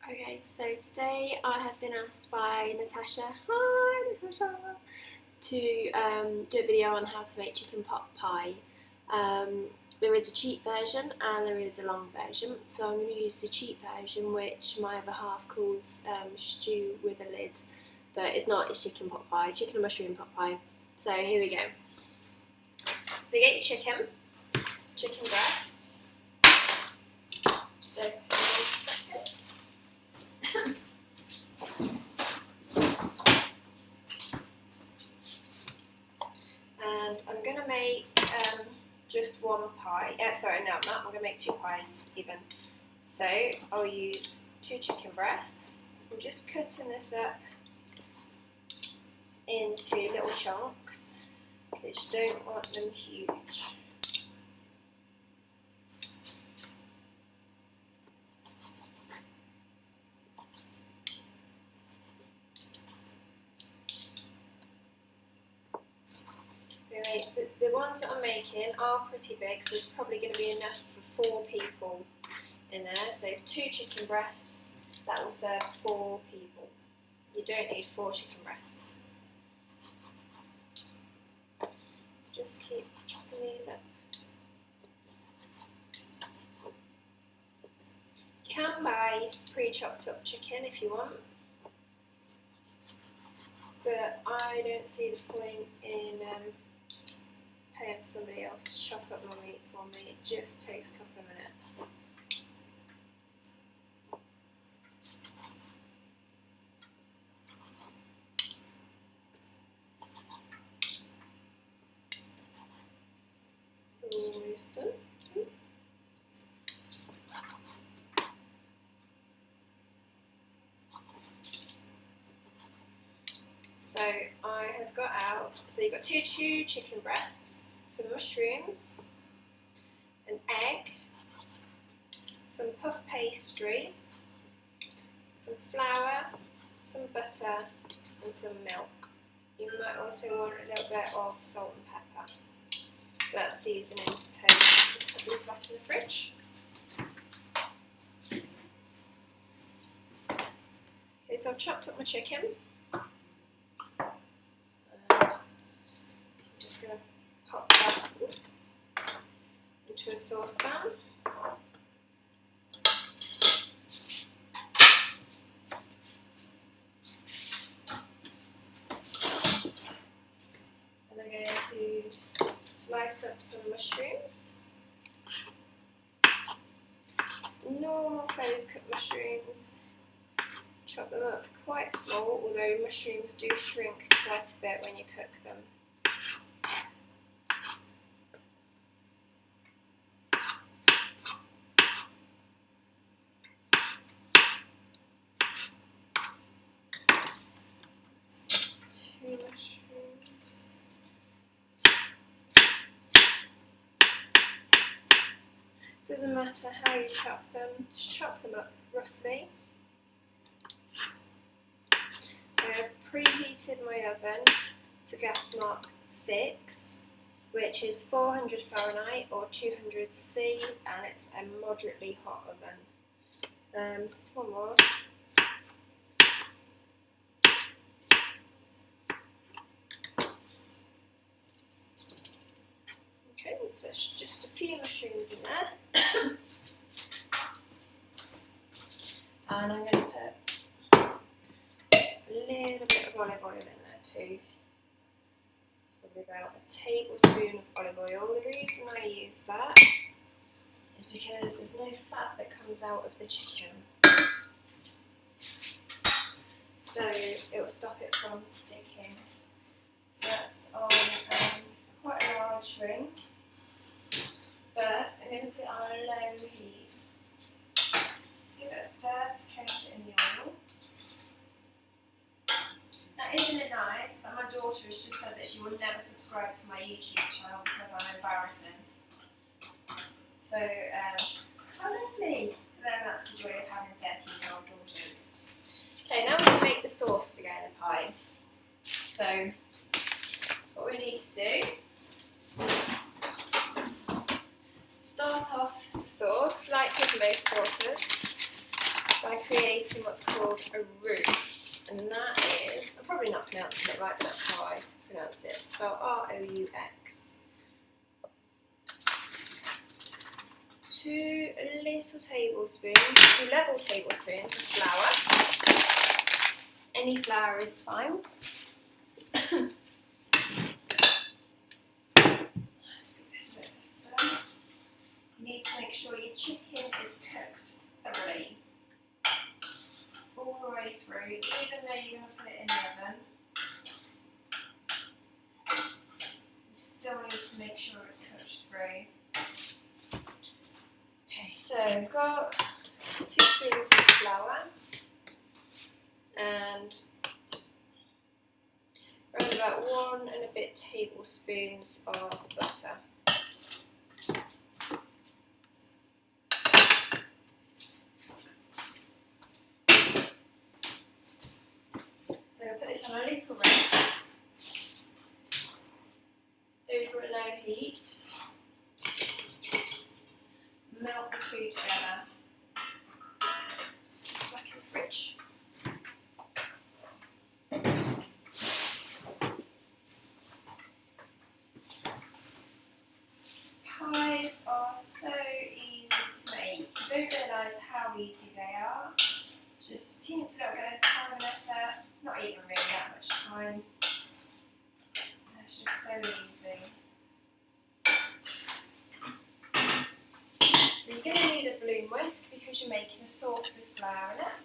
Okay, so today I have been asked by Natasha, hi Natasha, to do a video on how to make chicken pot pie. There is a cheap version and there is a long version, so I'm going to use the cheap version, which my other half calls stew with a lid, but it's not, it's chicken pot pie, chicken and mushroom pot pie. So here we go. So you get your chicken breasts, just open it a second. And I'm going to make just one pie. Sorry, no, I'm not. I'm going to make two pies even. So I'll use 2 chicken breasts. I'm just cutting this up into little chunks because you don't want them huge. The ones that I'm making are pretty big, so there's probably going to be enough for 4 people in there. So 2 chicken breasts, that will serve 4 people. You don't need 4 chicken breasts. Just keep chopping these up. You can buy pre-chopped up chicken if you want, but I don't see the point in paying for somebody else to chop up my meat for me. It just takes a couple of minutes. Almost done. So I have got out, so you've got 2 chicken breasts, some mushrooms, an egg, some puff pastry, some flour, some butter and some milk. You might also want a little bit of salt and pepper. So that's seasoning to taste. Just put these back in the fridge. Okay, so I've chopped up my chicken. Just going to pop that into a saucepan. And I'm going to slice up some mushrooms. Just normal close cut mushrooms. Chop them up quite small, although mushrooms do shrink quite a bit when you cook them. Mushrooms. Doesn't matter how you chop them, just chop them up roughly. I have preheated my oven to gas mark 6, which is 400 Fahrenheit or 200 C, and it's a moderately hot oven. One more. Okay, so it's just a few mushrooms in there. And I'm going to put a little bit of olive oil in there too. Probably about a tablespoon of olive oil. The reason I use that is because there's no fat that comes out of the chicken. So it will stop it from sticking. So that's on quite a large ring, but I'm going to put it on a low heat. Just give it a stir to coat it in the oil. Now, isn't it nice that my daughter has just said that she will never subscribe to my YouTube channel because I'm embarrassing? So, how lovely! But then that's the joy of having 13-year-old daughters. Okay, now we're going to make the sauce to go in the pie. So, what we need to do, start off the sauce, like with most sauces, by creating what's called a roux, and that is, I'm probably not pronouncing it right, but that's how I pronounce it. It's spelled R-O-U-X. 2 level tablespoons of flour. Any flour is fine. Let's give this a bit of a stir. You need to make sure your chicken is cooked thoroughly, all the way through, even though you're going to put it in the oven. You still need to make sure it's cooked through. Okay, so I've got 2 spoons of flour and around about 1 and a bit tablespoons of butter. So I'll put this on a little rack over a low heat. Melt the 2 together. Back in the fridge. Pies are so easy to make. You don't realise how easy they are. Just a teensy little bit of time left there. Not even really that much time. It's just so easy. So you're going to need a bloom whisk because you're making a sauce with flour in it.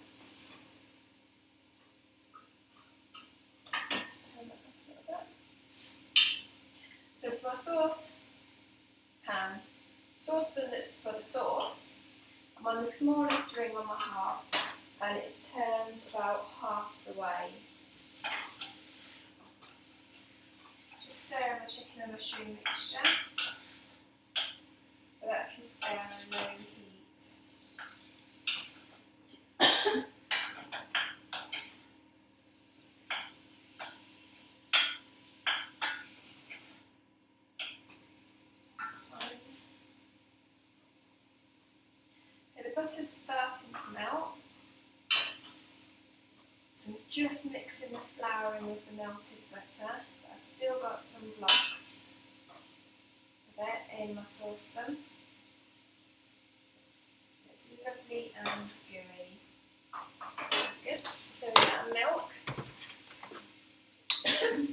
Just turn that up a little bit. So for our saucepan that's for the sauce, I'm on the smallest ring on my hearth and it's turned about half the way. Just stir in my chicken and mushroom mixture. But that can stay on a low heat. Okay, the butter's starting to melt. So I'm just mixing the flour in with the melted butter, but I've still got some blocks of it in my saucepan. It's lovely and gooey. That's good. So we've got milk.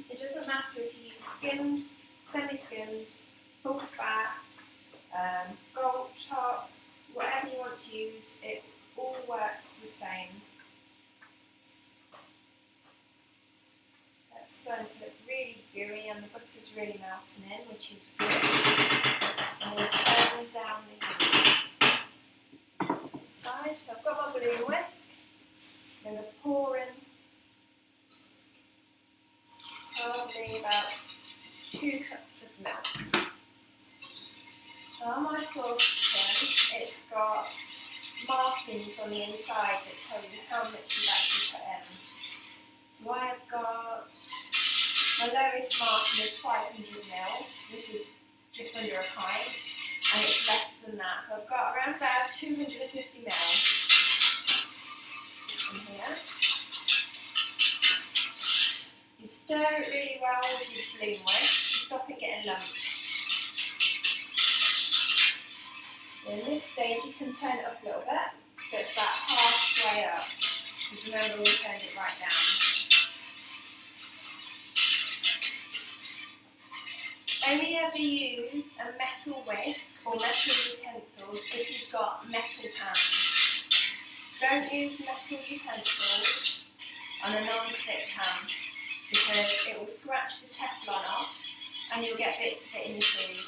It doesn't matter if you use skimmed, semi-skimmed, full fat, gold chop, whatever you want to use, it all works the same. That's starting to look really gooey and the butter's really melting in, which is good. And we'll turn down the heat. Inside, I've got my bloom whisk. I'm going to pour in probably about 2 cups of milk. Now on my saucepan, it's got markings on the inside that tell you how much you've actually put in. So I've got, my lowest marking is 500ml, which is just under a pint, and it's less than that. So I've got around about 250ml in here. You stir it really well with your bloom whisk to stop it getting lumps. In this stage you can turn it up a little bit, so it's about halfway up, because remember we turned it right down. Only ever use a metal whisk or metal utensils if you've got metal pans. Don't use metal utensils on a non-stick pan because it will scratch the Teflon off and you'll get bits of it in your food.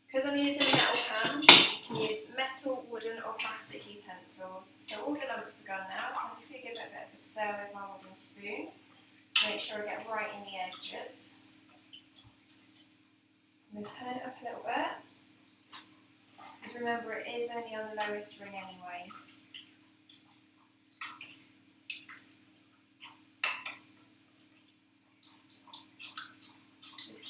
Because I'm using a metal pan, you can use metal, wooden or plastic utensils. So all the lumps are gone now, so I'm just going to give it a bit of a stir with my wooden spoon to make sure I get right in the edges. I'm going to turn it up a little bit, because remember it is only on the lowest ring anyway.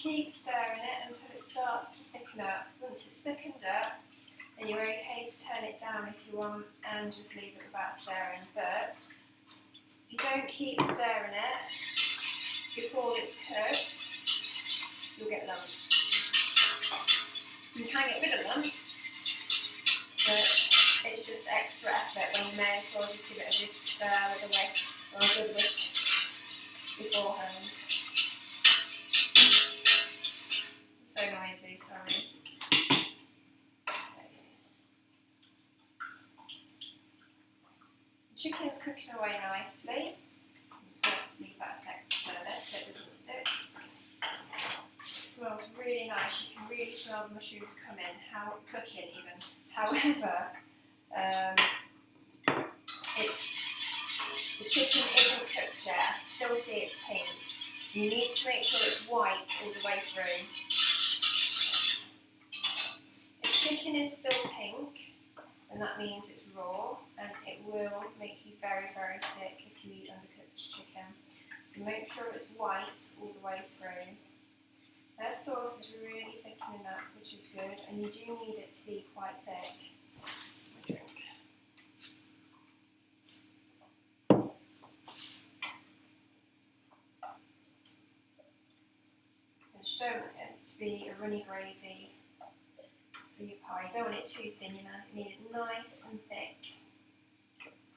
keep stirring it until it starts to thicken up. Once it's thickened up, then you're okay to turn it down if you want and just leave it without stirring. But if you don't keep stirring it before it's cooked, you'll get lumps. You can get rid of lumps, but it's just extra effort when you may as well just give it a good stir with a whisk or a good whisk beforehand. So noisy, sorry. The chicken's cooking away nicely. You just have to leave that a sec to stir this so it doesn't stick. It smells really nice. You can really smell the mushrooms cooking even. However, the chicken isn't cooked yet. I can still see it's pink. You need to make sure it's white all the way through. If chicken is still pink, then that means it's raw, and it will make you very, very sick if you eat undercooked chicken. So make sure it's white all the way through. Their sauce is really thickening up, which is good, and you do need it to be quite thick. That's my drink. And you don't want it to be a runny gravy for your pie. You don't want it too thin, you know. You need it nice and thick.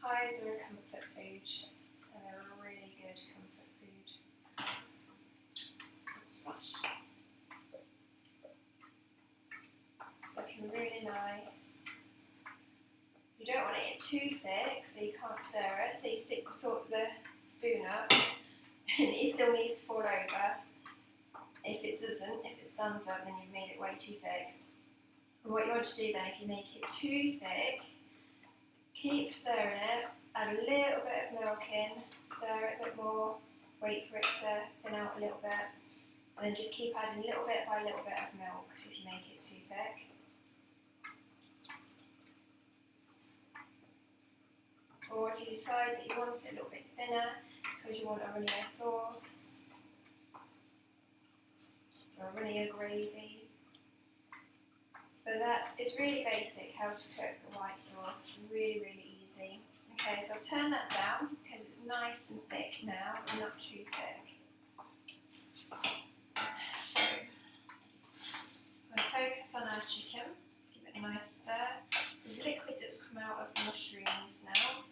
Pies are a comfort food, and they're a really good comfort food. Splashed. It's looking really nice. You don't want it too thick, so you can't stir it. So you stick the spoon up, and it still needs to fall over. If it doesn't, if it stands up, then you've made it way too thick. And what you want to do then, if you make it too thick, keep stirring it, add a little bit of milk in, stir it a bit more, wait for it to thin out a little bit, and then just keep adding little bit by little bit of milk if you make it too thick. Or if you decide that you want it a little bit thinner because you want a runnier sauce or a runnier gravy. But it's really basic how to cook a white sauce, really, really easy. Okay, so I'll turn that down because it's nice and thick now, but not too thick. So, I'm going to focus on our chicken, give it a nice stir. There's liquid that's come out of the mushrooms now,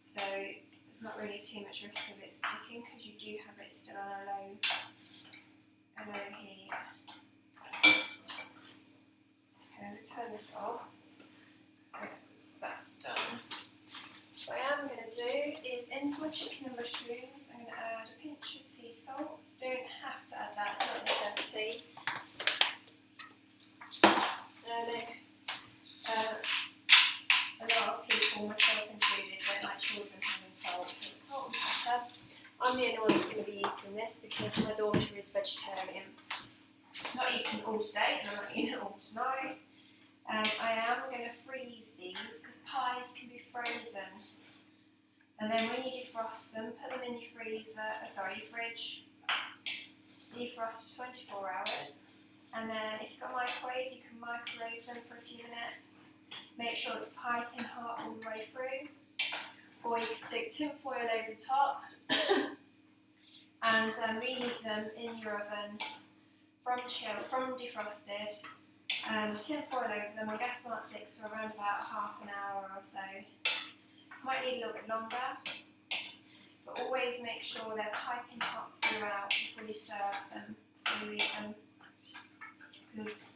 so there's not really too much risk of it sticking because you do have it still on a low heat. Okay, I'm going to turn this off. That's done. What I am going to do is into my chicken and mushrooms, I'm going to add a pinch of sea salt. You don't have to add that, it's not a necessity. A lot of people, myself included, don't like children having salt, so salt and pepper. I'm the only one that's going to be eating this because my daughter is vegetarian. I'm not eating it all today, and I'm not eating it all tonight. I am going to freeze these because pies can be frozen. And then when you defrost them, put them in your fridge to defrost for 24 hours. And then if you've got a microwave, you can microwave them for a few minutes. Make sure it's piping hot all the way through. Or you can stick tin foil over the top and reheat them in your oven from defrosted. Tin foil over them on gas mark 6 for around about half an hour or so. Might need a little bit longer, but always make sure they're piping hot throughout before you serve them, before you eat them, because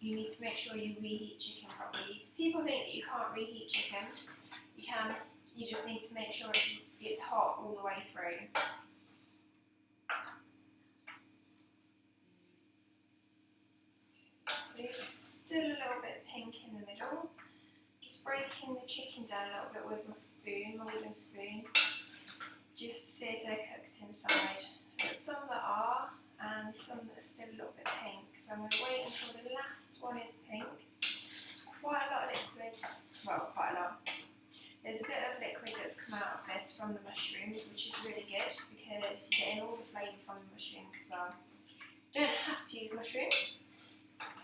you need to make sure you reheat chicken properly. People think that you can't reheat chicken. You can. You just need to make sure it's hot all the way through. So it's still a little bit pink in the middle. Just breaking the chicken down a little bit with my wooden spoon, just to see if they're cooked inside. But some that are, and some that are still a little bit pink. So I'm going to wait until the last one is pink. There's quite a lot of liquid, well, quite a lot. There's a bit of liquid that's come out of this from the mushrooms, which is really good because you're getting all the flavour from the mushrooms as well. You don't have to use mushrooms.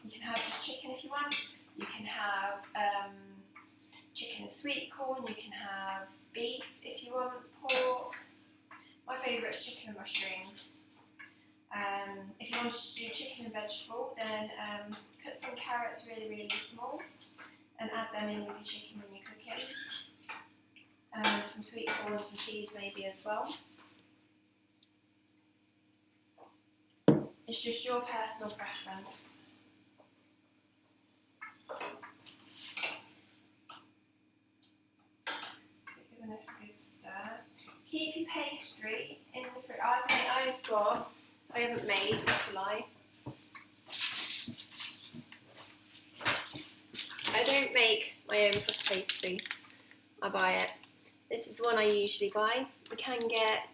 You can have just chicken if you want. You can have chicken and sweet corn. You can have beef if you want, pork. My favourite is chicken and mushroom. If you wanted to do chicken and vegetable, then cut some carrots really, really small and add them in with your chicken when you're cooking. Some sweet corn and peas maybe as well. It's just your personal preference. Giving this a good stir. Keep your pastry in the fridge. I haven't made, that's a lie. I don't make my own puff pastry, I buy it. This is the one I usually buy. You can get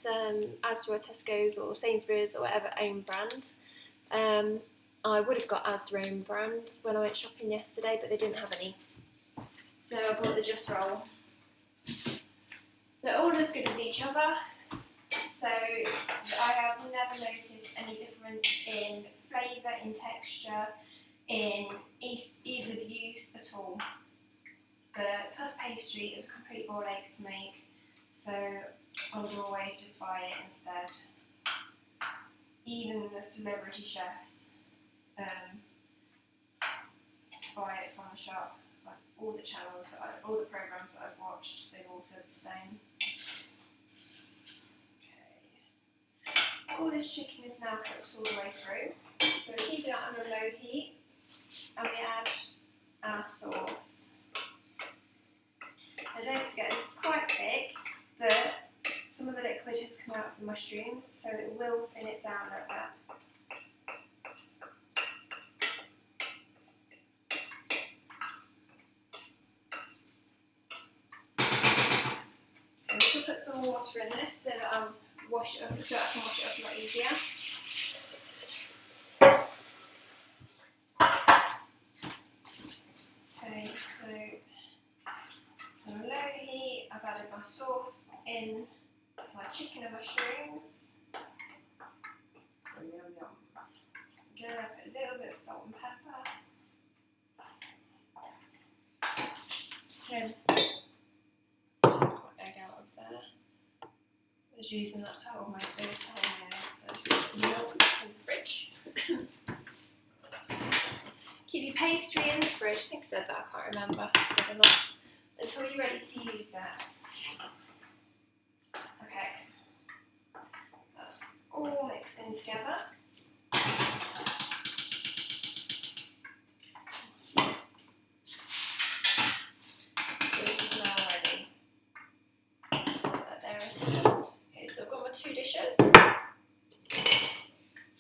Asda or Tesco's or Sainsbury's or whatever own brand. I would have got Asda own brand when I went shopping yesterday, but they didn't have any. So I bought the Just Roll. They're all as good as each other. So I have never noticed any difference in flavour, in texture, in ease of use at all. But puff pastry is a complete ball ache to make, so I would always just buy it instead. Even the celebrity chefs buy it from the shop. Like all the channels, all the programmes that I've watched, they've all said the same. All this chicken is now cooked all the way through. So we heat it up on a low heat and we add our sauce. And don't forget, this is quite thick, but some of the liquid has come out of the mushrooms, so it will thin it down like that. I'm just going to put some water in this so that I'll wash it up, so I can wash it up a lot easier. Okay, so on low heat, I've added my sauce in to my chicken and mushrooms. Yum, yum. I'm going to put a little bit of salt and pepper. Egg out of there. I was using that to hold my first time eggs, so just put milk in the fridge. Keep your pastry in the fridge. I think I said that, I can't remember. Until you're ready to use it. Okay. That's all mixed in together. So this is now ready. So that there is it. Okay, so I've got my 2 dishes.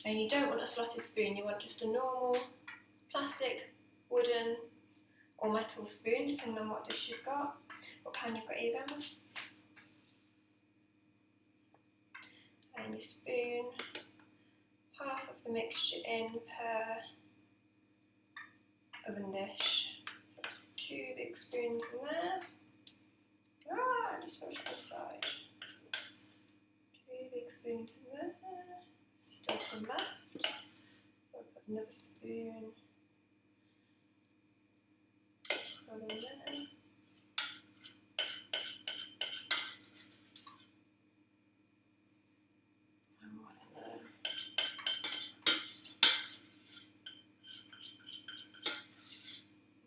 And you don't want a slotted spoon, you want just a normal plastic, wooden or metal spoon, depending on what dish you've got, what pan you've got even. And you spoon half of the mixture in per oven dish. That's 2 big spoons in there. And just push it aside. 2 big spoons in there. Still some left. So I'll put another spoon. In there. And one in there.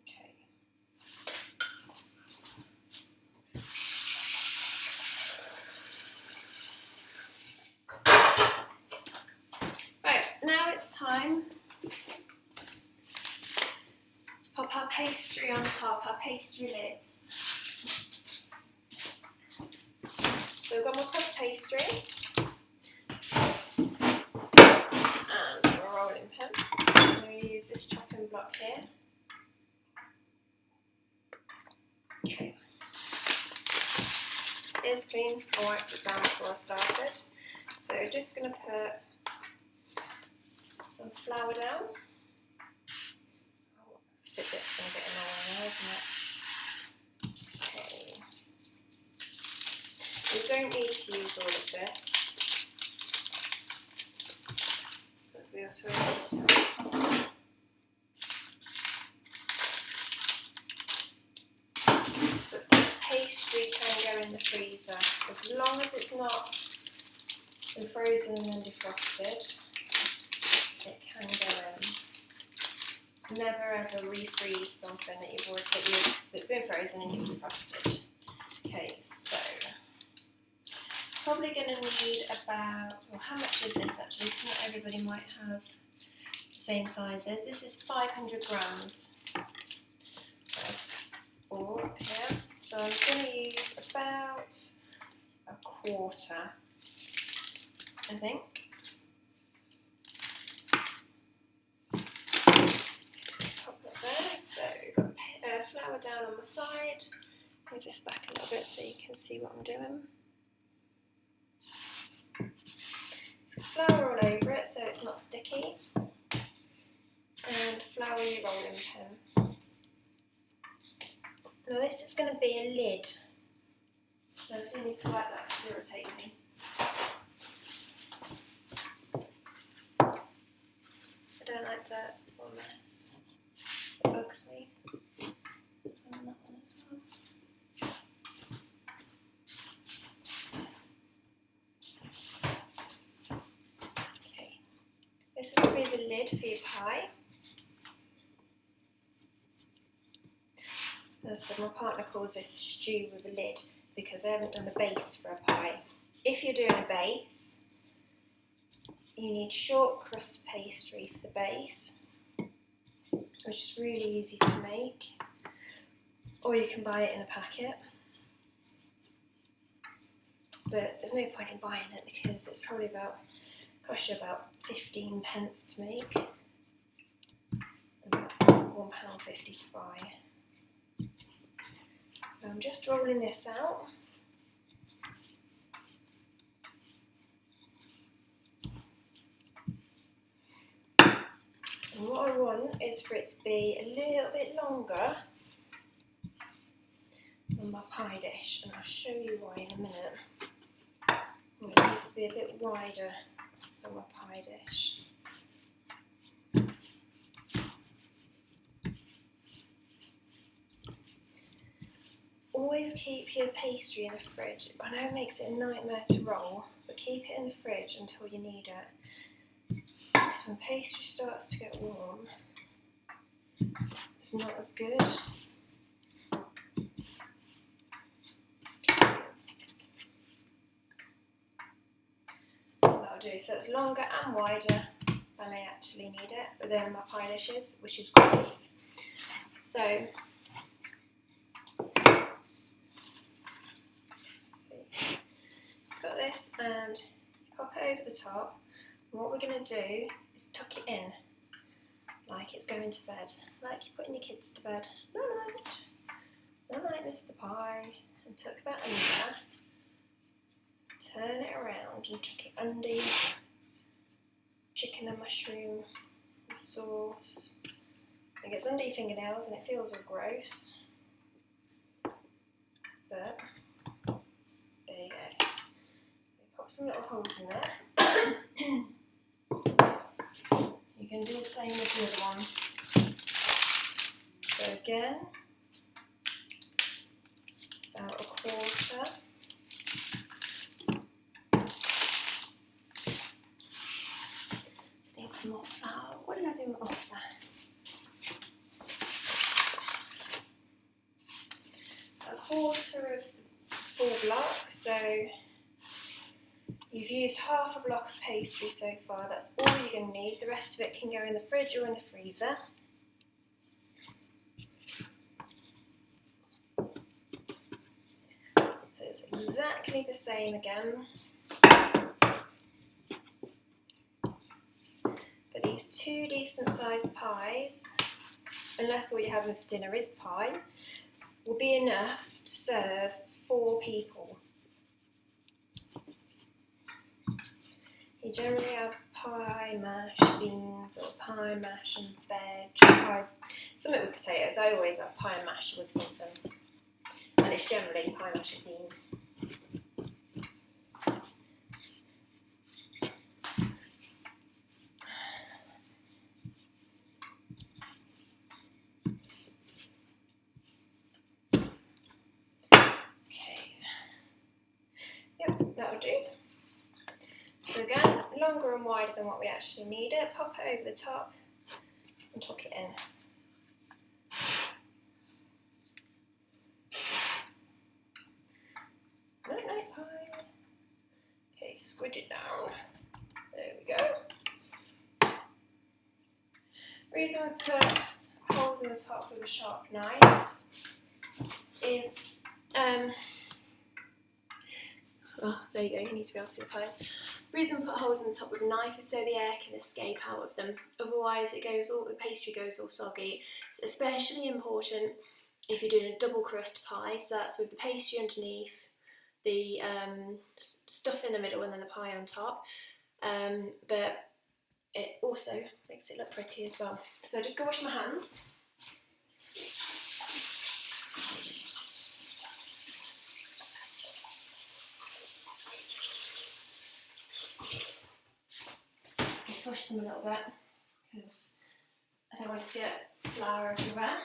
Okay. Right, now it's time pop our pastry on top, our pastry lids. So we've got my puff pastry and a rolling pin. I'm going to use this chopping block here. Okay. It is clean, I wiped it down before I started. So just going to put some flour down. Fitbit's going to get annoying, isn't it? Okay. We don't need to use all of this, but we'll to but pastry can go in the freezer as long as it's not been frozen and then defrosted. It can go in. Never ever refreeze something that's been frozen and you've defrosted. Okay, so probably going to need about, well, how much is this actually? Because not everybody might have the same sizes. This is 500 grams of oil here. So I'm going to use about a quarter, I think. Pop that there. So I've got flour down on my side. Move this back a little bit so you can see what I'm doing. So flour all over it so it's not sticky, and flour your rolling pin. Now this is going to be a lid, so I do need to wipe that to irritate me. I don't like dirt or mess, it bugs me. So on that one as well. This is going to be the lid for your pie. So my partner calls this stew with a lid because I haven't done the base for a pie. If you're doing a base, you need short crust pastry for the base, which is really easy to make, or you can buy it in a packet. But there's no point in buying it because it's probably cost you about 15 pence to make, and about £1.50 to buy. So I'm just rolling this out. And what I want is for it to be a little bit longer than my pie dish, and I'll show you why in a minute. It needs to be a bit wider than my pie dish. Always keep your pastry in the fridge. I know it makes it a nightmare to roll, but keep it in the fridge until you need it. Because when pastry starts to get warm, it's not as good. So that'll do. So it's longer and wider than I actually need it, but then my pie dishes, which is great. So got this, and pop it over the top. And what we're going to do is tuck it in like it's going to bed, like you're putting your kids to bed. Night night, Mr. Pie, and tuck that under. Turn it around and tuck it under your chicken and mushroom and sauce. It gets under your fingernails and it feels all gross, but there you go. Pop some little holes in there. You can do the same with the other one. So again, about a quarter. Just need some more flour. What did I do? Oh, what's that? A quarter of the full block, so you've used half a block of pastry so far. That's all you're going to need. The rest of it can go in the fridge or in the freezer. So it's exactly the same again. But these two decent sized pies, unless all you're having for dinner is pie, will be enough to serve 4 people. You generally have pie, mash, beans, or pie, mash and veg, pie, something with potatoes. I always have pie and mash with something, and it's generally pie, mash and beans. So again, longer and wider than what we actually need it. Pop it over the top and tuck it in. Night night pie. Okay, squidge it down. There we go. Reason we put holes in the top with a sharp knife is oh, there you go, you need to be able to see the pies. The reason we put holes in the top with a knife is so the air can escape out of them. Otherwise the pastry goes all soggy. It's especially important if you're doing a double crust pie, so that's with the pastry underneath, the stuff in the middle and then the pie on top. But it also makes it look pretty as well. So just go wash my hands. Swish them a little bit because I don't want to get flour everywhere.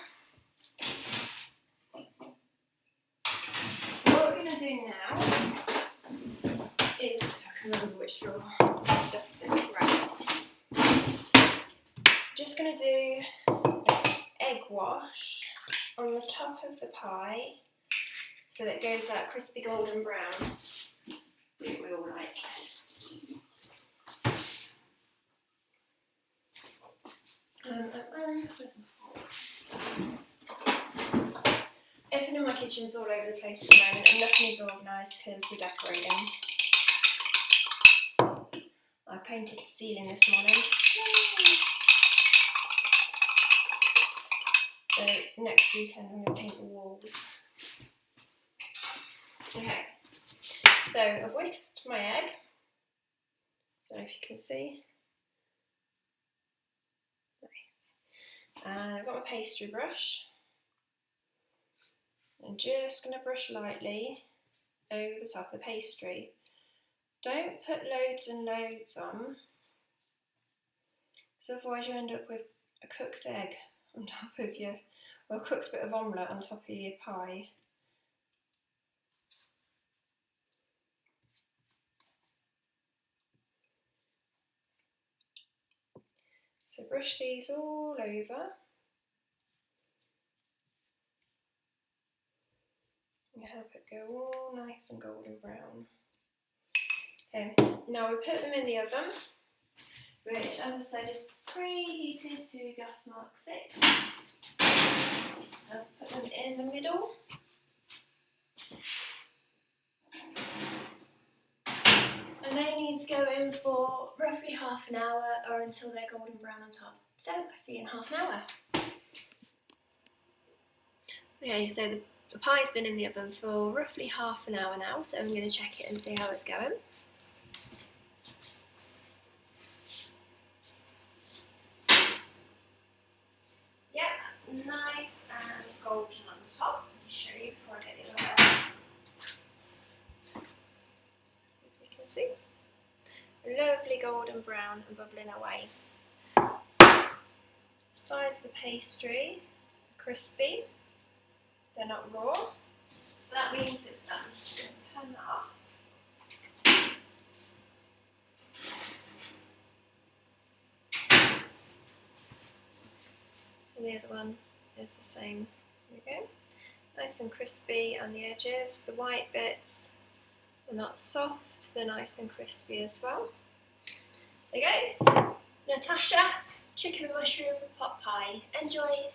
So what we're going to do now is, I can remember which drawer stuff's in it, right. Just going to do egg wash on the top of the pie so that it goes that crispy golden brown that we all like. Where's my forks? Everything in my kitchen's all over the place at the moment and nothing is organised because we're decorating. I painted the ceiling this morning. So next weekend I'm going to paint the walls. Okay, so I've whisked my egg. I don't know if you can see. And I've got my pastry brush. I'm just going to brush lightly over the top of the pastry. Don't put loads and loads on, because otherwise you end up with a cooked egg on top of your, or a cooked bit of omelette on top of your pie. So brush these all over. And help it go all nice and golden brown. Okay, now we put them in the oven, which as I said is preheated to gas mark 6. I'll put them in the middle. And they need to go in for roughly half an hour or until they're golden brown on top. So I'll see you in half an hour. Okay, so the pie's been in the oven for roughly half an hour now, so I'm going to check it and see how it's going. Yep, that's nice and golden on the top. I'll just show you before I get the other way. You can see. Lovely golden brown and bubbling away. Sides of the pastry are crispy. They're not raw, so that means it's done. I'm going to turn that off. And the other one is the same. There we go. Nice and crispy on the edges. The white bits are not soft, they're nice and crispy as well. There you go. Natasha, chicken and mushroom pot pie. Enjoy!